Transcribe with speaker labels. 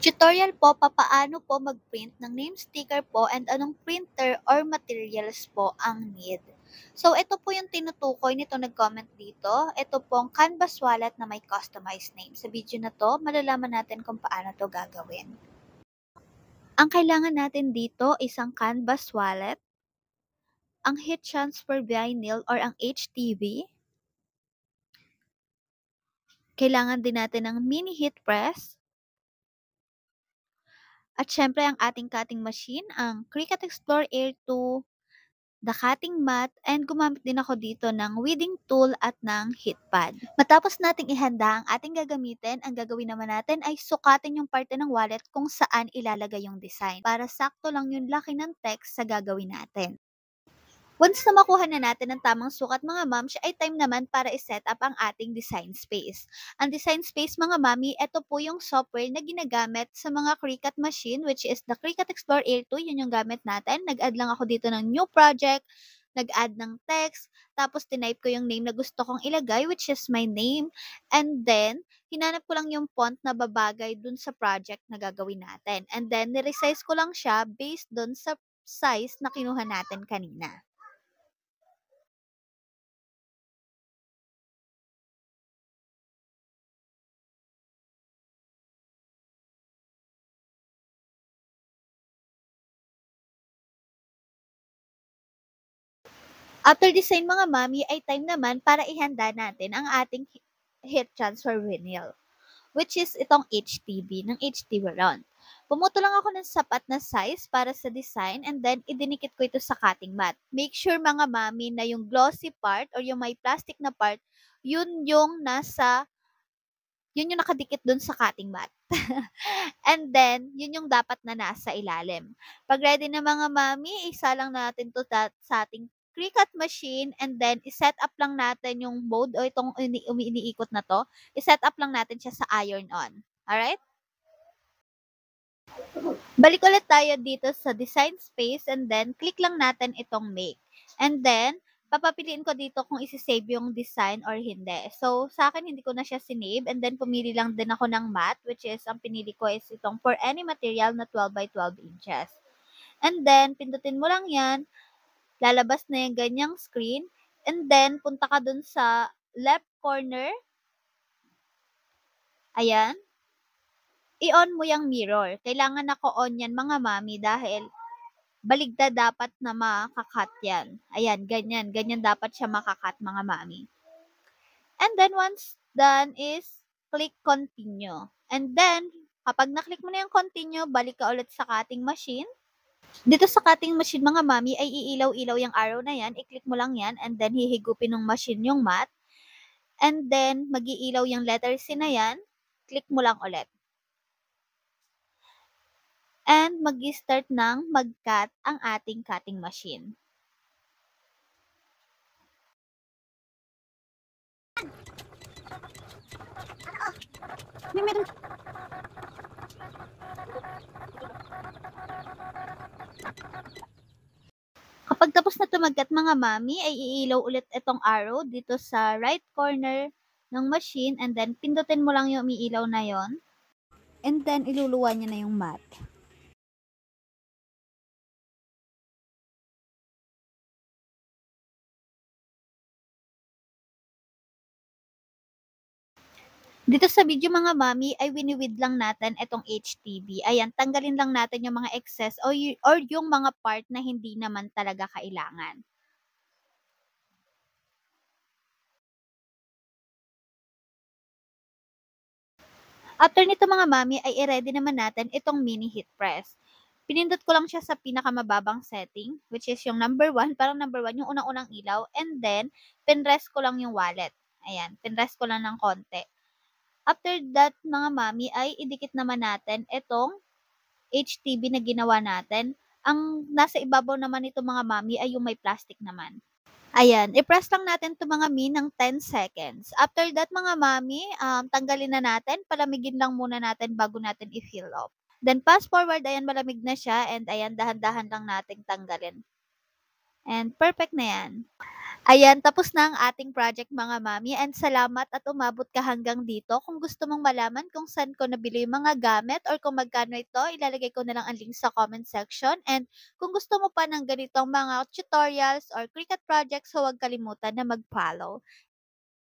Speaker 1: Tutorial po papaano po mag-print ng name sticker po and anong printer or materials po ang need. So, ito po yung tinutukoy nito nag-comment dito. Ito pong canvas wallet na may customized name. Sa video na to, malalaman natin kung paano to gagawin. Ang kailangan natin dito, isang canvas wallet, ang heat transfer vinyl or ang HTV. Kailangan din natin ng mini heat press. At syempre ang ating cutting machine, ang Cricut Explore Air 2, the cutting mat, and gumamit din ako dito ng weeding tool at ng heat pad. Matapos nating ihanda ang ating gagamitin, ang gagawin naman natin ay sukatin yung parte ng wallet kung saan ilalagay yung design para sakto lang yung laki ng text sa gagawin natin. Once na makuha na natin ang tamang sukat mga ma'am, ay time naman para i-set up ang ating design space. Ang design space mga mami, ito po yung software na ginagamit sa mga Cricut machine which is the Cricut Explore Air 2, yun yung gamit natin. Nag-add lang ako dito ng new project, nag-add ng text, tapos tinype ko yung name na gusto kong ilagay which is my name, and then hinanap ko lang yung font na babagay dun sa project na gagawin natin. And then niresize ko lang siya based dun sa size na kinuha natin kanina. After design mga mami, ay time naman para ihanda natin ang ating heat transfer vinyl, which is itong HTV, ng HTV round. Pumuto lang ako ng sapat na size para sa design and then idinikit ko ito sa cutting mat. Make sure mga mami na yung glossy part or yung may plastic na part, yun yung nakadikit dun sa cutting mat. And then, yun yung dapat na nasa ilalim. Pag ready na mga mami, isa lang natin to sa ating Cricut machine and then iset up lang natin yung mode o itong iniikot na to. Iset up lang natin siya sa iron on. Alright? Balik ulit tayo dito sa design space and then click lang natin itong make. And then, papapiliin ko dito kung isi-save yung design or hindi. So, sa akin hindi ko na siya sinave and then pumili lang din ako ng matte which is ang pinili ko is itong for any material na 12 by 12 inches. And then, pindutin mo lang yan, lalabas na yung ganyang screen and then punta ka dun sa left corner. Ayan. I-on mo yung mirror. Kailangan naka-on yan mga mami dahil baligtad dapat na makakat yan. Ayan, ganyan. Ganyan dapat siya makakat mga mami. And then once done is click continue. And then, kapag naklik mo na yung continue, balik ka ulit sa cutting machine. Dito sa cutting machine mga mami ay iilaw-ilaw yung arrow na yan. I-click mo lang yan and then hihigupin ng machine yung mat. And then, mag-iilaw yung letter C na yan. Click mo lang ulit. And mag-start ng mag-cut ang ating cutting machine. Kapag tapos na tumagat mga mami, ay iilaw ulit itong arrow dito sa right corner ng machine and then pindutin mo lang yung umiilaw na yon. And then iluluwa niya na yung mat. Dito sa video mga mami ay winiwid lang natin itong HTV. Ayan, tanggalin lang natin yung mga excess or yung mga part na hindi naman talaga kailangan. After nito mga mami ay i-ready naman natin itong mini heat press. Pinindot ko lang siya sa pinakamababang setting, which is yung number 1, parang number 1, yung unang-unang ilaw, and then, pinrest ko lang yung wallet. Ayan, pinrest ko lang ng konti. After that, mga mami, ay idikit naman natin itong HTV na ginawa natin. Ang nasa ibabaw naman ito mga mami ay yung may plastic naman. Ayan, i-press lang natin ito mga mi ng 10 seconds. After that mga mami, tanggalin na natin, palamigin lang muna natin bago natin i-fill up. Then fast forward, ayan malamig na siya and ayan dahan-dahan lang nating tanggalin. And perfect na yan. Ayan, tapos na ang ating project mga mami and salamat at umabot ka hanggang dito. Kung gusto mong malaman kung saan ko nabili yung mga gamit or kung magkano ito, ilalagay ko na lang ang link sa comment section. And kung gusto mo pa ng ganitong mga tutorials or Cricut projects, huwag kalimutan na mag-follow.